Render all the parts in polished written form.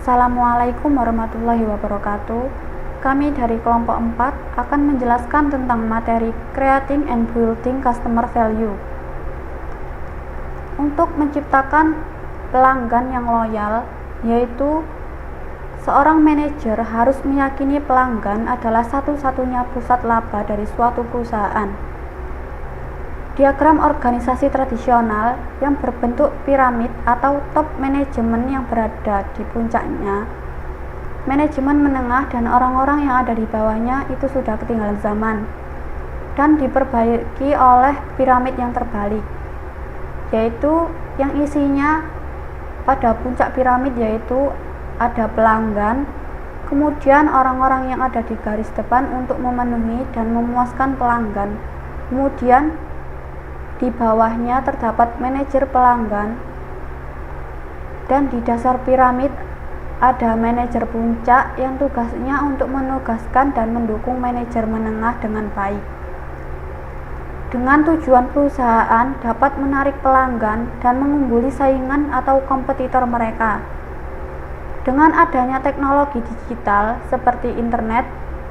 Assalamualaikum warahmatullahi wabarakatuh. Kami dari kelompok 4 akan menjelaskan tentang materi Creating and Building Customer Value. Untuk menciptakan pelanggan yang loyal, yaitu seorang manajer harus meyakini pelanggan adalah satu-satunya pusat laba dari suatu perusahaan. Diagram organisasi tradisional yang berbentuk piramid atau top manajemen yang berada di puncaknya, manajemen menengah dan orang-orang yang ada di bawahnya itu sudah ketinggalan zaman dan diperbaiki oleh piramid yang terbalik, yaitu yang isinya pada puncak piramid yaitu ada pelanggan, kemudian orang-orang yang ada di garis depan untuk memenuhi dan memuaskan pelanggan, kemudian di bawahnya terdapat manajer pelanggan, dan di dasar piramid ada manajer puncak yang tugasnya untuk menugaskan dan mendukung manajer menengah dengan baik. Dengan tujuan perusahaan dapat menarik pelanggan dan mengungguli saingan atau kompetitor mereka. Dengan adanya teknologi digital seperti internet,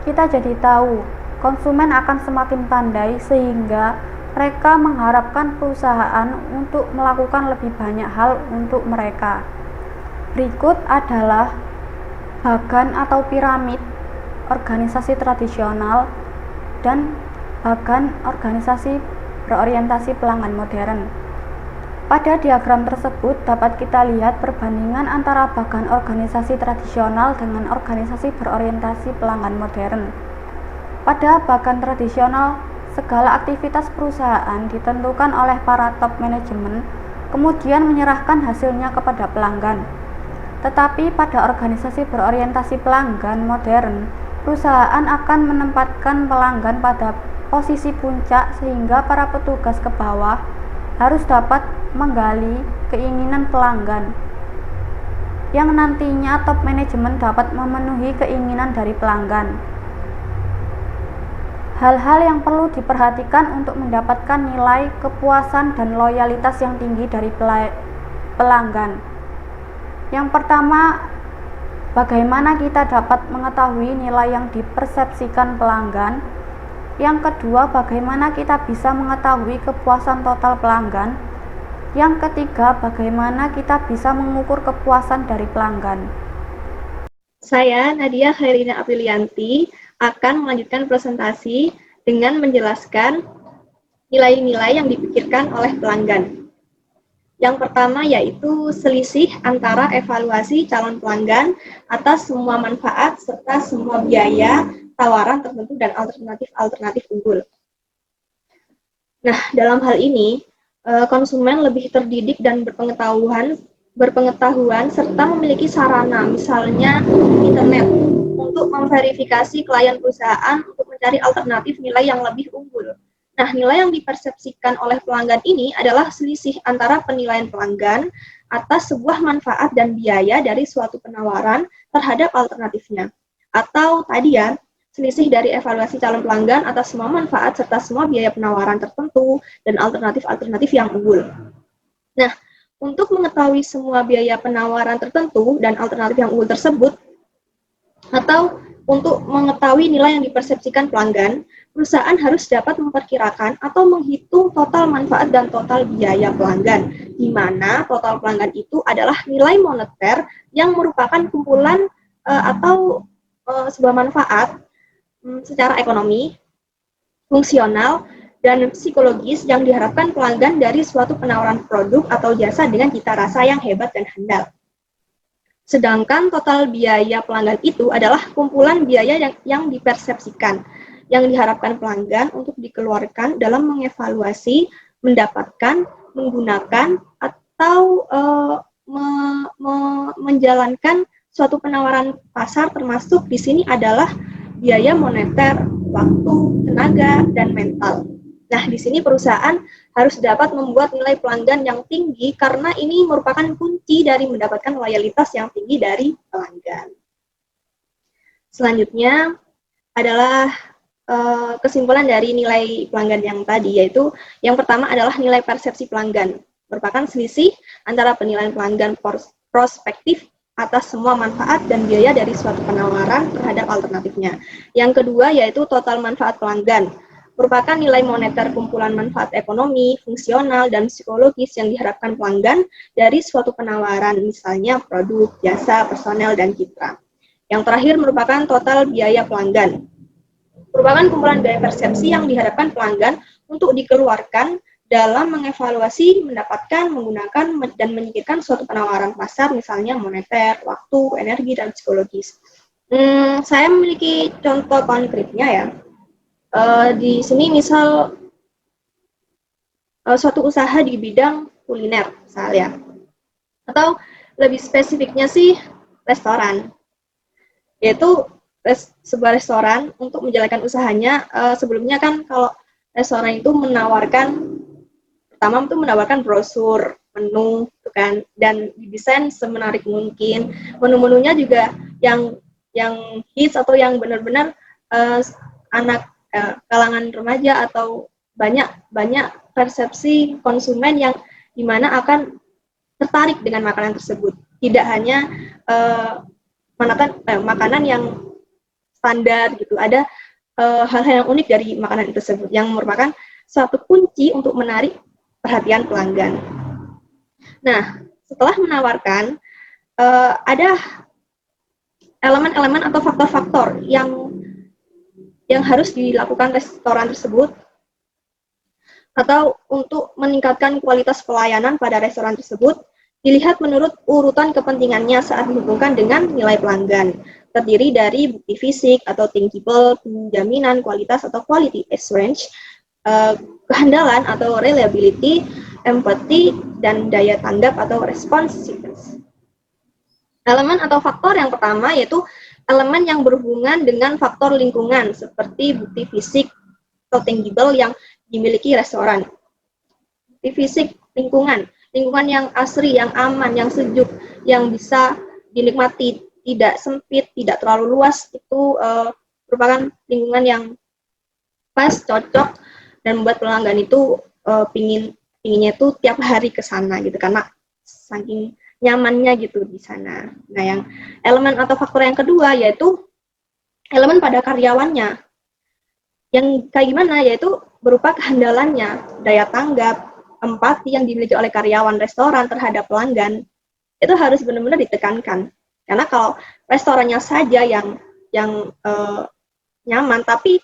kita jadi tahu konsumen akan semakin pandai sehingga mereka mengharapkan perusahaan untuk melakukan lebih banyak hal untuk mereka. Berikut adalah bagan atau piramid organisasi tradisional dan bagan organisasi berorientasi pelanggan modern. Pada diagram tersebut dapat kita lihat perbandingan antara bagan organisasi tradisional dengan organisasi berorientasi pelanggan modern. Pada bagan tradisional, segala aktivitas perusahaan ditentukan oleh para top manajemen, kemudian menyerahkan hasilnya kepada pelanggan. Tetapi pada organisasi berorientasi pelanggan modern, perusahaan akan menempatkan pelanggan pada posisi puncak sehingga para petugas ke bawah harus dapat menggali keinginan pelanggan, yang nantinya top manajemen dapat memenuhi keinginan dari pelanggan. Hal-hal yang perlu diperhatikan untuk mendapatkan nilai kepuasan dan loyalitas yang tinggi dari pelanggan. Yang pertama, bagaimana kita dapat mengetahui nilai yang dipersepsikan pelanggan. Yang kedua, bagaimana kita bisa mengetahui kepuasan total pelanggan. Yang ketiga, bagaimana kita bisa mengukur kepuasan dari pelanggan. Saya, Nadia Khairina Aprilianti, akan melanjutkan presentasi dengan menjelaskan nilai-nilai yang dipikirkan oleh pelanggan. Yang pertama yaitu selisih antara evaluasi calon pelanggan atas semua manfaat serta semua biaya, tawaran tertentu, dan alternatif unggul. Nah, dalam hal ini, konsumen lebih terdidik dan berpengetahuan serta memiliki sarana, misalnya internet, untuk memverifikasi klien perusahaan untuk mencari alternatif nilai yang lebih unggul. Nah, nilai yang dipersepsikan oleh pelanggan ini adalah selisih antara penilaian pelanggan atas sebuah manfaat dan biaya dari suatu penawaran terhadap alternatifnya. Atau tadi ya, selisih dari evaluasi calon pelanggan atas semua manfaat serta semua biaya penawaran tertentu dan alternatif-alternatif yang unggul. Nah, untuk mengetahui semua biaya penawaran tertentu dan alternatif yang unggul tersebut, atau untuk mengetahui nilai yang dipersepsikan pelanggan, perusahaan harus dapat memperkirakan atau menghitung total manfaat dan total biaya pelanggan, di mana total pelanggan itu adalah nilai moneter yang merupakan kumpulan atau sebuah manfaat secara ekonomi, fungsional, dan psikologis yang diharapkan pelanggan dari suatu penawaran produk atau jasa dengan cita rasa yang hebat dan handal. Sedangkan total biaya pelanggan itu adalah kumpulan biaya yang dipersepsikan, yang diharapkan pelanggan untuk dikeluarkan dalam mengevaluasi, mendapatkan, menggunakan, atau menjalankan suatu penawaran pasar, termasuk di sini adalah biaya moneter, waktu, tenaga, dan mental. Nah, di sini perusahaan harus dapat membuat nilai pelanggan yang tinggi karena ini merupakan kunci dari mendapatkan loyalitas yang tinggi dari pelanggan. Selanjutnya adalah kesimpulan dari nilai pelanggan yang tadi, yaitu yang pertama adalah nilai persepsi pelanggan, merupakan selisih antara penilaian pelanggan prospektif atas semua manfaat dan biaya dari suatu penawaran terhadap alternatifnya. Yang kedua yaitu total manfaat pelanggan, merupakan nilai moneter kumpulan manfaat ekonomi, fungsional, dan psikologis yang diharapkan pelanggan dari suatu penawaran, misalnya produk, jasa, personel, dan citra. Yang terakhir merupakan total biaya pelanggan, merupakan kumpulan biaya persepsi yang diharapkan pelanggan untuk dikeluarkan dalam mengevaluasi, mendapatkan, menggunakan, dan menyingkirkan suatu penawaran pasar, misalnya moneter, waktu, energi, dan psikologis. Saya memiliki contoh konkretnya ya. Di sini misal suatu usaha di bidang kuliner, misalnya. Atau lebih spesifiknya sih restoran. Yaitu sebuah restoran untuk menjalankan usahanya, sebelumnya kan kalau restoran itu pertama itu menawarkan brosur menu gitu kan, dan didesain semenarik mungkin. Menu-menunya juga yang hits atau yang benar-benar kalangan remaja atau banyak persepsi konsumen yang dimana akan tertarik dengan makanan tersebut. Tidak hanya makanan yang standar gitu, ada hal-hal yang unik dari makanan tersebut yang merupakan suatu kunci untuk menarik perhatian pelanggan. Nah, setelah menawarkan, ada elemen-elemen atau faktor-faktor yang harus dilakukan restoran tersebut, atau untuk meningkatkan kualitas pelayanan pada restoran tersebut, dilihat menurut urutan kepentingannya saat dihubungkan dengan nilai pelanggan. Terdiri dari bukti fisik atau tangible, jaminan kualitas atau quality assurance, kehandalan atau reliability, empathy, dan daya tanggap atau responsiveness. Elemen atau faktor yang pertama yaitu elemen yang berhubungan dengan faktor lingkungan seperti bukti fisik atau tangible yang dimiliki restoran. Bukti fisik lingkungan yang asri, yang aman, yang sejuk, yang bisa dinikmati, tidak sempit, tidak terlalu luas, itu merupakan lingkungan yang pas, cocok, dan membuat pelanggan itu pinginnya itu tiap hari ke sana gitu, karena saking nyamannya gitu di sana. Nah, yang elemen atau faktor yang kedua yaitu elemen pada karyawannya. Yang kayak gimana? Yaitu berupa kehandalannya, daya tanggap, empati yang dimiliki oleh karyawan restoran terhadap pelanggan. Itu harus benar-benar ditekankan. Karena kalau restorannya saja yang nyaman, tapi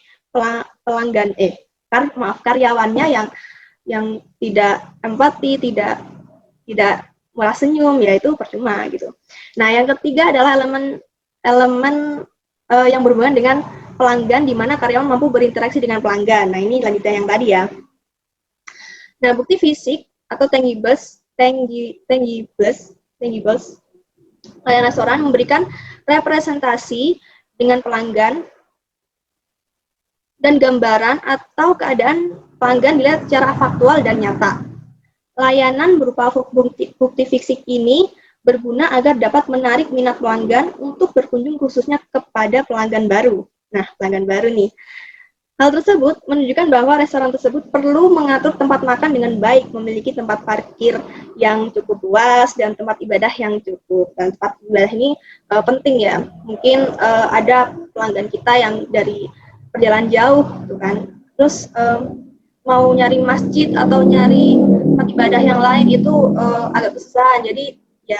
karyawannya yang tidak empati, tidak murah senyum, ya itu percuma gitu. Nah, yang ketiga adalah elemen yang berhubungan dengan pelanggan, di mana karyawan mampu berinteraksi dengan pelanggan. Nah, ini lanjutan yang tadi ya. Nah, bukti fisik atau tangibles, layanan restoran memberikan representasi dengan pelanggan dan gambaran atau keadaan pelanggan dilihat secara faktual dan nyata. Layanan berupa bukti fisik ini berguna agar dapat menarik minat pelanggan untuk berkunjung khususnya kepada pelanggan baru. Nah, pelanggan baru nih. Hal tersebut menunjukkan bahwa restoran tersebut perlu mengatur tempat makan dengan baik, memiliki tempat parkir yang cukup luas, dan tempat ibadah yang cukup. Dan tempat ibadah ini penting ya. Mungkin ada pelanggan kita yang dari perjalanan jauh, gitu kan. Terus mau nyari masjid atau nyari tempat ibadah yang lain itu agak susah. Jadi ya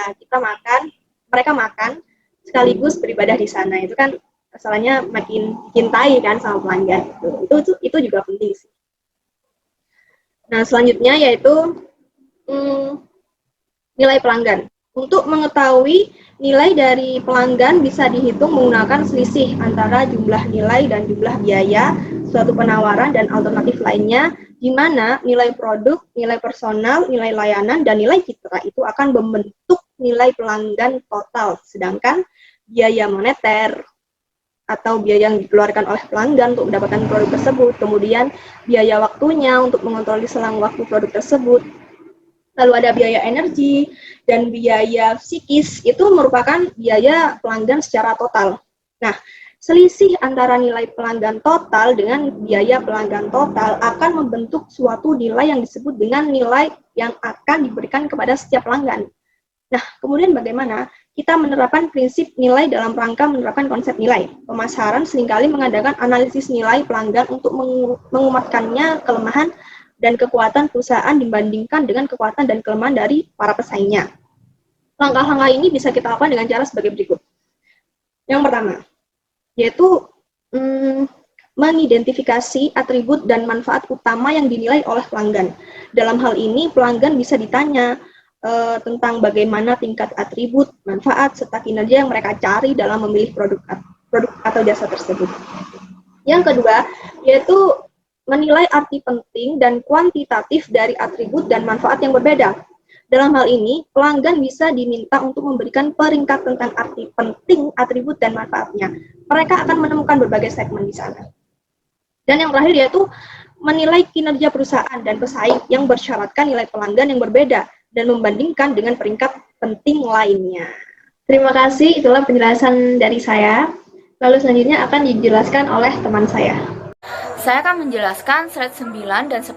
mereka makan sekaligus beribadah di sana. Itu kan masalahnya makin dicintai kan sama pelanggan. Itu juga penting sih. Nah, selanjutnya yaitu nilai pelanggan. Untuk mengetahui nilai dari pelanggan bisa dihitung menggunakan selisih antara jumlah nilai dan jumlah biaya suatu penawaran dan alternatif lainnya, di mana nilai produk, nilai personal, nilai layanan, dan nilai citra itu akan membentuk nilai pelanggan total. Sedangkan biaya moneter atau biaya yang dikeluarkan oleh pelanggan untuk mendapatkan produk tersebut, kemudian biaya waktunya untuk mengontrol selang waktu produk tersebut, lalu ada biaya energi dan biaya psikis, itu merupakan biaya pelanggan secara total. Nah, selisih antara nilai pelanggan total dengan biaya pelanggan total akan membentuk suatu nilai yang disebut dengan nilai yang akan diberikan kepada setiap pelanggan. Nah, kemudian bagaimana kita menerapkan prinsip nilai dalam rangka menerapkan konsep nilai? Pemasaran seringkali mengadakan analisis nilai pelanggan untuk menguatkannya kelemahan dan kekuatan perusahaan dibandingkan dengan kekuatan dan kelemahan dari para pesaingnya. Langkah-langkah ini bisa kita lakukan dengan cara sebagai berikut. Yang pertama, yaitu mengidentifikasi atribut dan manfaat utama yang dinilai oleh pelanggan. Dalam hal ini, pelanggan bisa ditanya tentang bagaimana tingkat atribut, manfaat, serta kinerja yang mereka cari dalam memilih produk atau jasa tersebut. Yang kedua, yaitu menilai arti penting dan kuantitatif dari atribut dan manfaat yang berbeda. Dalam hal ini, pelanggan bisa diminta untuk memberikan peringkat tentang arti penting, atribut, dan manfaatnya. Mereka akan menemukan berbagai segmen di sana. Dan yang terakhir yaitu menilai kinerja perusahaan dan pesaing yang bersyaratkan nilai pelanggan yang berbeda dan membandingkan dengan peringkat penting lainnya. Terima kasih, itulah penjelasan dari saya. Lalu selanjutnya akan dijelaskan oleh teman saya. Saya akan menjelaskan slide 9 dan 10,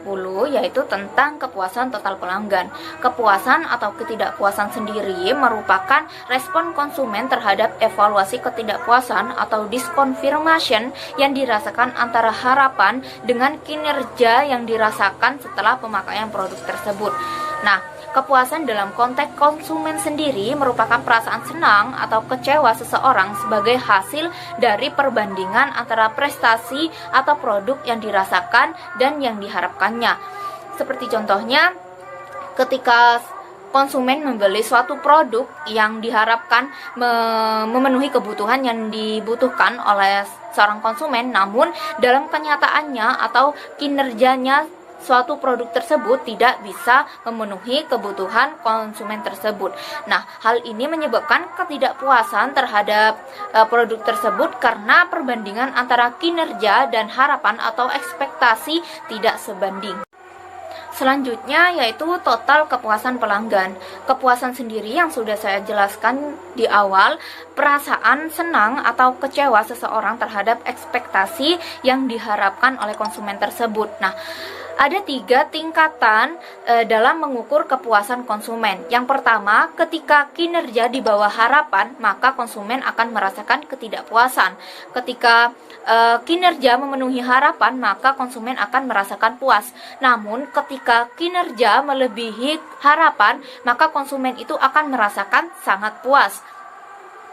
yaitu tentang kepuasan total pelanggan. Kepuasan atau ketidakpuasan sendiri merupakan respon konsumen terhadap evaluasi ketidakpuasan atau disconfirmation yang dirasakan antara harapan dengan kinerja yang dirasakan setelah pemakaian produk tersebut. Nah, kepuasan dalam konteks konsumen sendiri merupakan perasaan senang atau kecewa seseorang sebagai hasil dari perbandingan antara prestasi atau produk yang dirasakan dan yang diharapkannya. Seperti contohnya, ketika konsumen membeli suatu produk yang diharapkan memenuhi kebutuhan yang dibutuhkan oleh seorang konsumen, namun dalam kenyataannya atau kinerjanya suatu produk tersebut tidak bisa memenuhi kebutuhan konsumen tersebut. Nah, hal ini menyebabkan ketidakpuasan terhadap produk tersebut karena perbandingan antara kinerja dan harapan atau ekspektasi tidak sebanding. Selanjutnya yaitu total kepuasan pelanggan. Kepuasan sendiri yang sudah saya jelaskan di awal, perasaan senang atau kecewa seseorang terhadap ekspektasi yang diharapkan oleh konsumen tersebut. Nah, ada 3 tingkatan dalam mengukur kepuasan konsumen. Yang pertama, ketika kinerja di bawah harapan, maka konsumen akan merasakan ketidakpuasan. Ketika kinerja memenuhi harapan, maka konsumen akan merasakan puas. Namun, ketika kinerja melebihi harapan, maka konsumen itu akan merasakan sangat puas.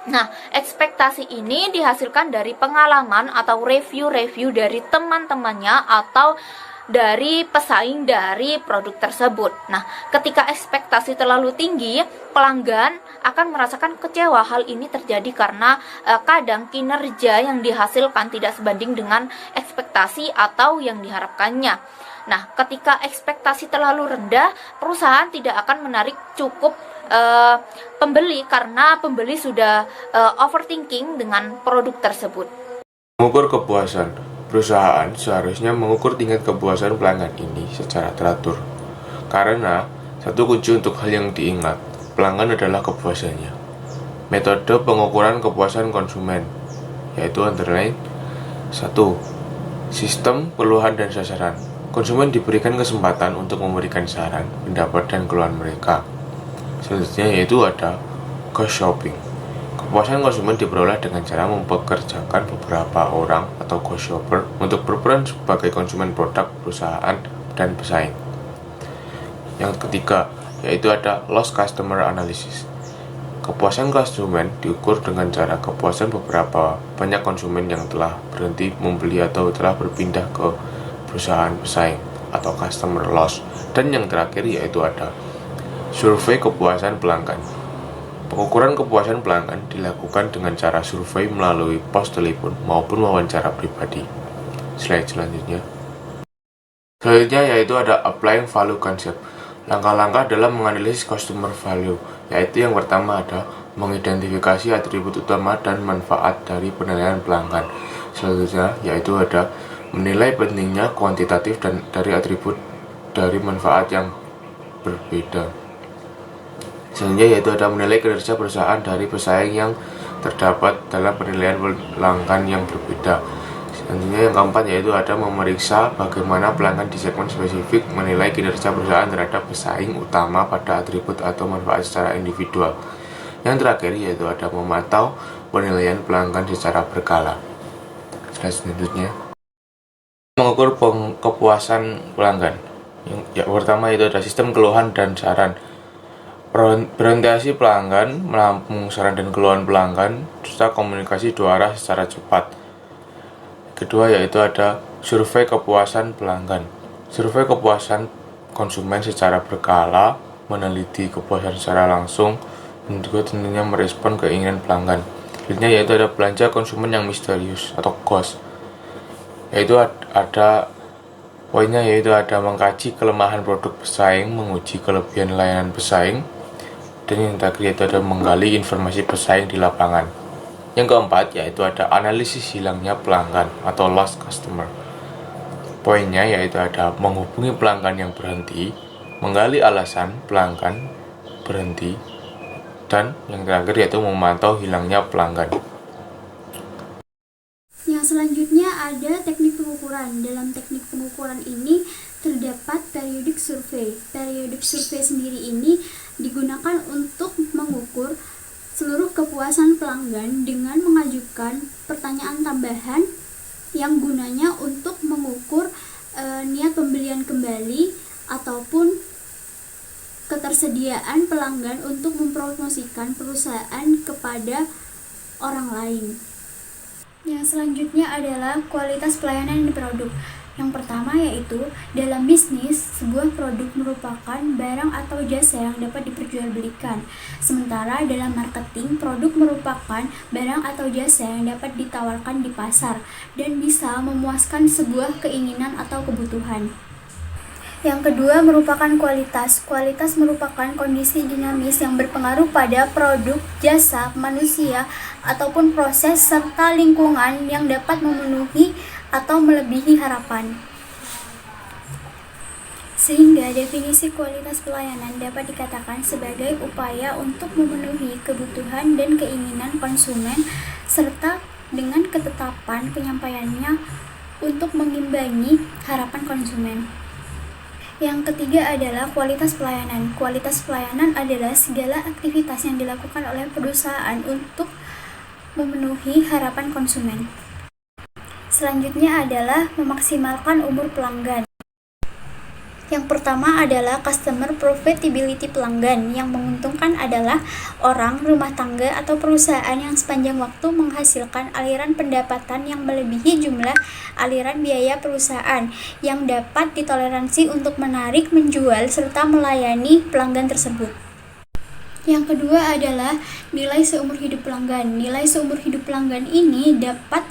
Nah, ekspektasi ini dihasilkan dari pengalaman atau review-review dari teman-temannya atau dari pesaing dari produk tersebut. Nah, ketika ekspektasi terlalu tinggi, pelanggan akan merasakan kecewa. Hal ini terjadi karena kadang kinerja yang dihasilkan tidak sebanding dengan ekspektasi atau yang diharapkannya. Nah, ketika ekspektasi terlalu rendah, perusahaan tidak akan menarik cukup pembeli karena pembeli sudah overthinking dengan produk tersebut. Mengukur kepuasan. Perusahaan seharusnya mengukur tingkat kepuasan pelanggan ini secara teratur. Karena satu kunci untuk hal yang diingat, pelanggan adalah kepuasannya. Metode pengukuran kepuasan konsumen yaitu antara lain 1. Sistem keluhan dan sasaran. Konsumen diberikan kesempatan untuk memberikan saran, pendapat, dan keluhan mereka. Selanjutnya yaitu ada cost shopping. Kepuasan konsumen diperoleh dengan cara mempekerjakan beberapa orang atau cost shopper untuk berperan sebagai konsumen produk perusahaan dan pesaing. Yang ketiga yaitu ada lost customer analysis. Kepuasan konsumen diukur dengan cara kepuasan beberapa banyak konsumen yang telah berhenti membeli atau telah berpindah ke perusahaan pesaing atau customer loss. Dan yang terakhir yaitu ada survei kepuasan pelanggan. Pengukuran kepuasan pelanggan dilakukan dengan cara survei melalui pos telepon maupun wawancara pribadi. Slide selanjutnya. Selanjutnya yaitu ada applying value concept. Langkah-langkah dalam menganalisis customer value, yaitu yang pertama ada mengidentifikasi atribut utama dan manfaat dari penilaian pelanggan. Selanjutnya yaitu ada menilai pentingnya kuantitatif dan dari atribut dari manfaat yang berbeda. Selanjutnya yaitu ada menilai kinerja perusahaan dari pesaing yang terdapat dalam penilaian pelanggan yang berbeda. Selanjutnya yang keempat yaitu ada memeriksa bagaimana pelanggan di segmen spesifik menilai kinerja perusahaan terhadap pesaing utama pada atribut atau manfaat secara individual. Yang terakhir yaitu ada memantau penilaian pelanggan secara berkala. Selanjutnya mengukur kepuasan pelanggan. Yang pertama itu ada sistem keluhan dan saran. Berorientasi pelanggan, menampung saran dan keluhan pelanggan, serta komunikasi dua arah secara cepat. Kedua yaitu ada survei kepuasan pelanggan. Survei kepuasan konsumen secara berkala, meneliti kepuasan secara langsung, dan juga tentunya merespon keinginan pelanggan. Selanjutnya yaitu ada belanja konsumen yang misterius atau ghost. Yaitu ada poinnya yaitu ada mengkaji kelemahan produk pesaing, menguji kelebihan layanan pesaing, dan yang terakhir yaitu ada menggali informasi pesaing di lapangan. Yang keempat yaitu ada analisis hilangnya pelanggan atau lost customer. Poinnya yaitu ada menghubungi pelanggan yang berhenti, menggali alasan pelanggan berhenti, dan yang terakhir yaitu memantau hilangnya pelanggan. Yang selanjutnya ada teknik pengukuran. Dalam teknik pengukuran ini terdapat periodik survei. Periodik survei sendiri ini digunakan untuk mengukur seluruh kepuasan pelanggan dengan mengajukan pertanyaan tambahan yang gunanya untuk mengukur niat pembelian kembali ataupun ketersediaan pelanggan untuk mempromosikan perusahaan kepada orang lain. Yang selanjutnya adalah kualitas pelayanan di produk. Yang pertama yaitu dalam bisnis, sebuah produk merupakan barang atau jasa yang dapat diperjualbelikan. Sementara dalam marketing, produk merupakan barang atau jasa yang dapat ditawarkan di pasar dan bisa memuaskan sebuah keinginan atau kebutuhan. Yang kedua merupakan kualitas. Kualitas merupakan kondisi dinamis yang berpengaruh pada produk, jasa, manusia, ataupun proses serta lingkungan yang dapat memenuhi atau melebihi harapan. Sehingga definisi kualitas pelayanan dapat dikatakan sebagai upaya untuk memenuhi kebutuhan dan keinginan konsumen serta dengan ketetapan penyampaiannya untuk mengimbangi harapan konsumen. Yang ketiga adalah kualitas pelayanan. Kualitas pelayanan adalah segala aktivitas yang dilakukan oleh perusahaan untuk memenuhi harapan konsumen. Selanjutnya adalah memaksimalkan umur pelanggan. Yang pertama adalah customer profitability pelanggan. Yang menguntungkan adalah orang, rumah tangga, atau perusahaan yang sepanjang waktu menghasilkan aliran pendapatan yang melebihi jumlah aliran biaya perusahaan yang dapat ditoleransi untuk menarik, menjual, serta melayani pelanggan tersebut. Yang kedua adalah nilai seumur hidup pelanggan. Nilai seumur hidup pelanggan ini dapat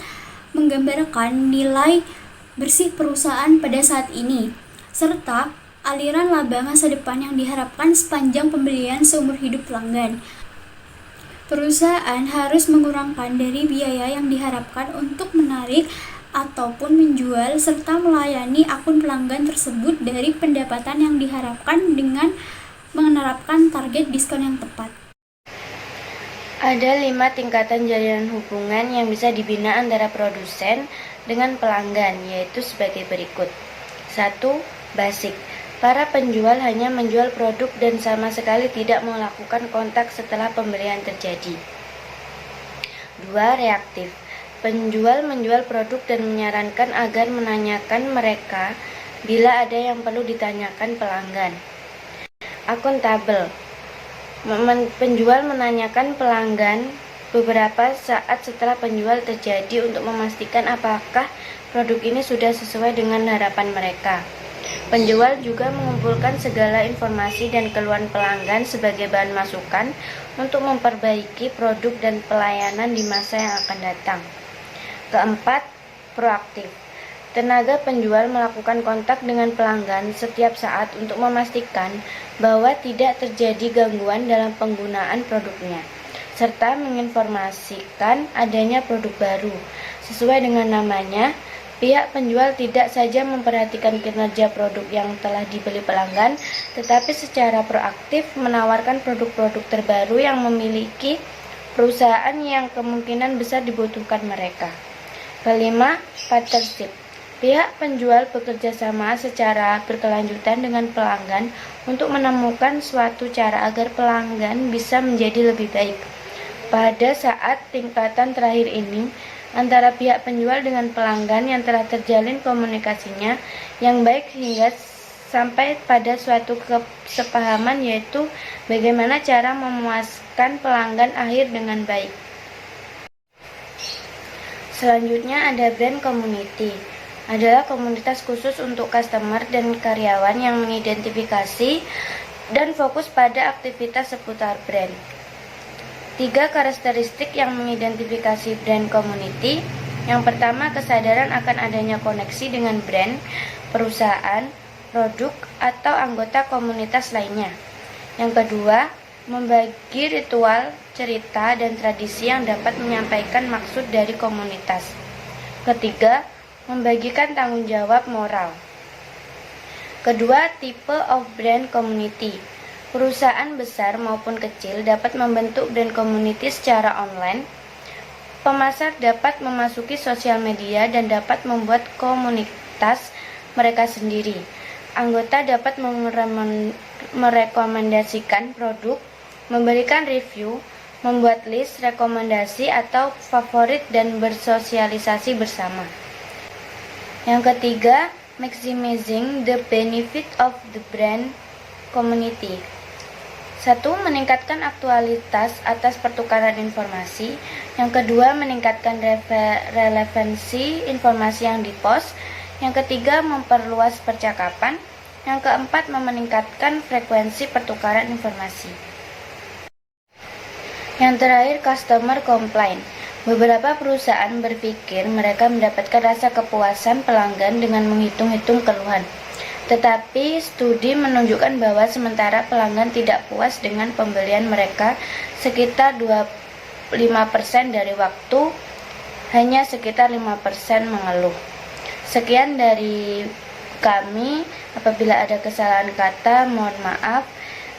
menggambarkan nilai bersih perusahaan pada saat ini, serta aliran laba masa depan yang diharapkan sepanjang pembelian seumur hidup pelanggan. Perusahaan harus mengurangkan dari biaya yang diharapkan untuk menarik ataupun menjual serta melayani akun pelanggan tersebut dari pendapatan yang diharapkan dengan menerapkan target diskon yang tepat. Ada 5 tingkatan jalinan hubungan yang bisa dibina antara produsen dengan pelanggan, yaitu sebagai berikut. 1. Basic. Para penjual hanya menjual produk dan sama sekali tidak melakukan kontak setelah pembelian terjadi. 2. Reaktif. Penjual menjual produk dan menyarankan agar menanyakan mereka bila ada yang perlu ditanyakan pelanggan. Akuntabel. Penjual menanyakan pelanggan beberapa saat setelah penjual terjadi untuk memastikan apakah produk ini sudah sesuai dengan harapan mereka. Penjual juga mengumpulkan segala informasi dan keluhan pelanggan sebagai bahan masukan untuk memperbaiki produk dan pelayanan di masa yang akan datang. Keempat, proaktif. Tenaga penjual melakukan kontak dengan pelanggan setiap saat untuk memastikan bahwa tidak terjadi gangguan dalam penggunaan produknya, serta menginformasikan adanya produk baru. Sesuai dengan namanya, pihak penjual tidak saja memperhatikan kinerja produk yang telah dibeli pelanggan, tetapi secara proaktif menawarkan produk-produk terbaru yang memiliki perusahaan yang kemungkinan besar dibutuhkan mereka. Kelima, partnership. Pihak penjual bekerja sama secara berkelanjutan dengan pelanggan untuk menemukan suatu cara agar pelanggan bisa menjadi lebih baik. Pada saat tingkatan terakhir ini, antara pihak penjual dengan pelanggan yang telah terjalin komunikasinya yang baik hingga sampai pada suatu kesepahaman, yaitu bagaimana cara memuaskan pelanggan akhir dengan baik. Selanjutnya ada brand community. Adalah komunitas khusus untuk customer dan karyawan yang mengidentifikasi dan fokus pada aktivitas seputar brand. 3 karakteristik yang mengidentifikasi brand community. Yang pertama, kesadaran akan adanya koneksi dengan brand, perusahaan, produk, atau anggota komunitas lainnya. Yang kedua, membagi ritual, cerita, dan tradisi yang dapat menyampaikan maksud dari komunitas. Ketiga, membagikan tanggung jawab moral. Kedua, tipe of brand community. Perusahaan besar maupun kecil dapat membentuk brand community secara online. Pemasar dapat memasuki sosial media dan dapat membuat komunitas mereka sendiri. Anggota dapat merekomendasikan produk, memberikan review, membuat list rekomendasi atau favorit, dan bersosialisasi bersama. Yang ketiga, maximizing the benefit of the brand community. 1. Meningkatkan aktualitas atas pertukaran informasi. Yang kedua, meningkatkan relevansi informasi yang dipost. Yang ketiga, memperluas percakapan. Yang keempat, meningkatkan frekuensi pertukaran informasi. Yang terakhir, customer complaint. Beberapa perusahaan berpikir mereka mendapatkan rasa kepuasan pelanggan dengan menghitung-hitung keluhan. Tetapi studi menunjukkan bahwa sementara pelanggan tidak puas dengan pembelian mereka sekitar 25% dari waktu, hanya sekitar 5% mengeluh. Sekian dari kami. Apabila ada kesalahan kata, mohon maaf.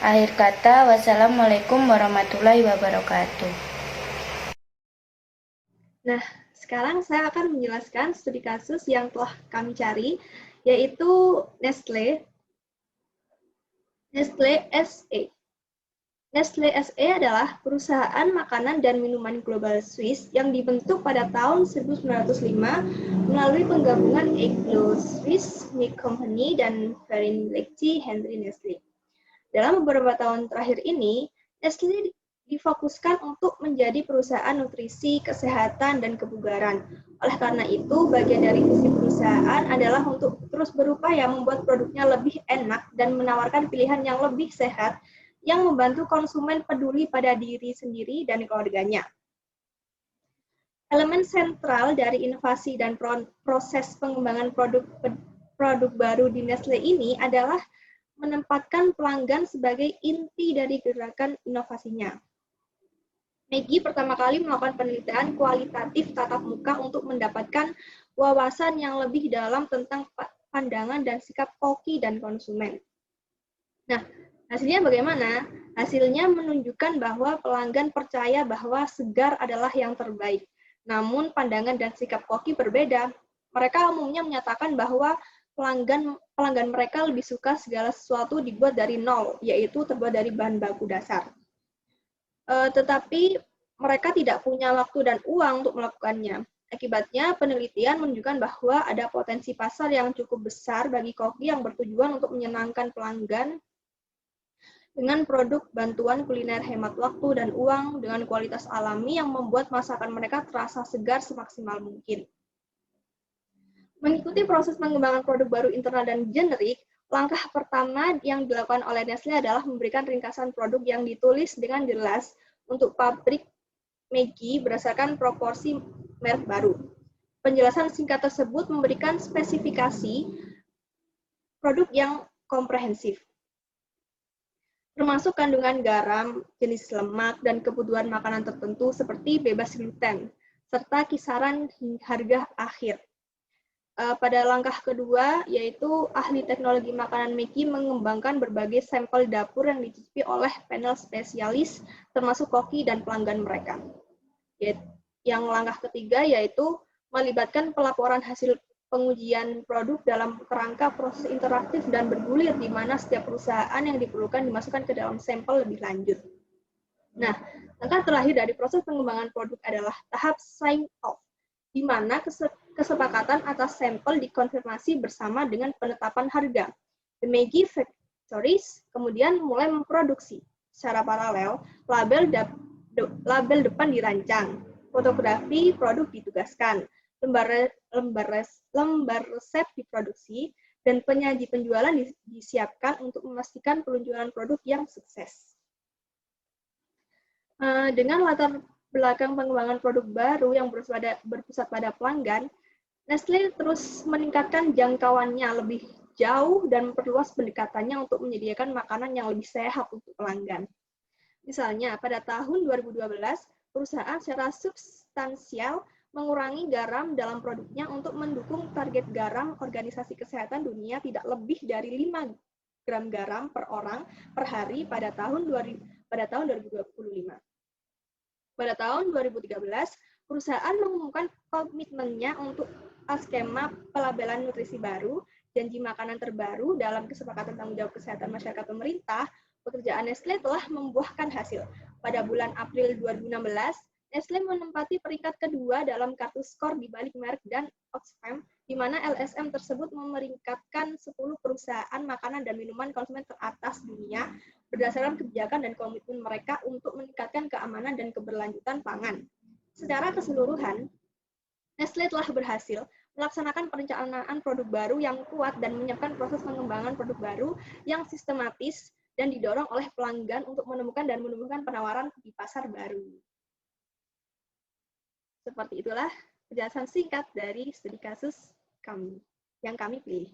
Akhir kata, wassalamualaikum warahmatullahi wabarakatuh. Nah, sekarang saya akan menjelaskan studi kasus yang telah kami cari, yaitu Nestlé SE. Nestlé SE adalah perusahaan makanan dan minuman global Swiss yang dibentuk pada tahun 1905 melalui penggabungan Anglo Swiss Milk Company dan Varennes Henry Nestlé. Dalam beberapa tahun terakhir ini, Nestlé difokuskan untuk menjadi perusahaan nutrisi, kesehatan, dan kebugaran. Oleh karena itu, bagian dari visi perusahaan adalah untuk terus berupaya membuat produknya lebih enak dan menawarkan pilihan yang lebih sehat yang membantu konsumen peduli pada diri sendiri dan keluarganya. Elemen sentral dari inovasi dan proses pengembangan produk baru di Nestlé ini adalah menempatkan pelanggan sebagai inti dari gerakan inovasinya. Maggi pertama kali melakukan penelitian kualitatif tatap muka untuk mendapatkan wawasan yang lebih dalam tentang pandangan dan sikap koki dan konsumen. Nah, hasilnya bagaimana? Hasilnya menunjukkan bahwa pelanggan percaya bahwa segar adalah yang terbaik. Namun pandangan dan sikap koki berbeda. Mereka umumnya menyatakan bahwa pelanggan mereka lebih suka segala sesuatu dibuat dari nol, yaitu terbuat dari bahan baku dasar. Tetapi mereka tidak punya waktu dan uang untuk melakukannya. Akibatnya, penelitian menunjukkan bahwa ada potensi pasar yang cukup besar bagi koki yang bertujuan untuk menyenangkan pelanggan dengan produk bantuan kuliner hemat waktu dan uang dengan kualitas alami yang membuat masakan mereka terasa segar semaksimal mungkin. Mengikuti proses pengembangan produk baru internal dan generik, langkah pertama yang dilakukan oleh Nestlé adalah memberikan ringkasan produk yang ditulis dengan jelas untuk pabrik Maggi berdasarkan proporsi merek baru. Penjelasan singkat tersebut memberikan spesifikasi produk yang komprehensif, termasuk kandungan garam, jenis lemak, dan kebutuhan makanan tertentu seperti bebas gluten, serta kisaran harga akhir. Pada langkah kedua, yaitu ahli teknologi makanan Maggi mengembangkan berbagai sampel dapur yang dicicipi oleh panel spesialis, termasuk koki dan pelanggan mereka. Yang langkah ketiga, yaitu melibatkan pelaporan hasil pengujian produk dalam kerangka proses interaktif dan bergulir di mana setiap perusahaan yang diperlukan dimasukkan ke dalam sampel lebih lanjut. Nah, langkah terakhir dari proses pengembangan produk adalah tahap sign-off, di mana kesepakatan atas sampel dikonfirmasi bersama dengan penetapan harga. The Maggi Factories kemudian mulai memproduksi. Secara paralel, label depan dirancang, fotografi produk ditugaskan, lembar resep diproduksi, dan penyaji penjualan disiapkan untuk memastikan peluncuran produk yang sukses. Dengan latar belakang pengembangan produk baru yang berpusat pada pelanggan, Nestle terus meningkatkan jangkauannya lebih jauh dan memperluas pendekatannya untuk menyediakan makanan yang lebih sehat untuk pelanggan. Misalnya, pada tahun 2012, perusahaan secara substansial mengurangi garam dalam produknya untuk mendukung target garam Organisasi Kesehatan Dunia tidak lebih dari 5 gram garam per orang per hari pada tahun 2025. Pada tahun 2013, perusahaan mengumumkan komitmennya untuk skema pelabelan nutrisi baru, janji makanan terbaru dalam kesepakatan tanggung jawab kesehatan masyarakat pemerintah. Pekerjaan Nestle telah membuahkan hasil. Pada bulan April 2016, Nestle menempati peringkat kedua dalam kartu skor di balik merek dan Oxfam, di mana LSM tersebut memeringkatkan 10 perusahaan makanan dan minuman konsumen teratas dunia berdasarkan kebijakan dan komitmen mereka untuk meningkatkan keamanan dan keberlanjutan pangan. Secara keseluruhan, Nestle telah berhasil melaksanakan perencanaan produk baru yang kuat dan menyiapkan proses pengembangan produk baru yang sistematis dan didorong oleh pelanggan untuk menemukan dan menumbuhkan penawaran di pasar baru. Seperti itulah penjelasan singkat dari studi kasus yang kami pilih.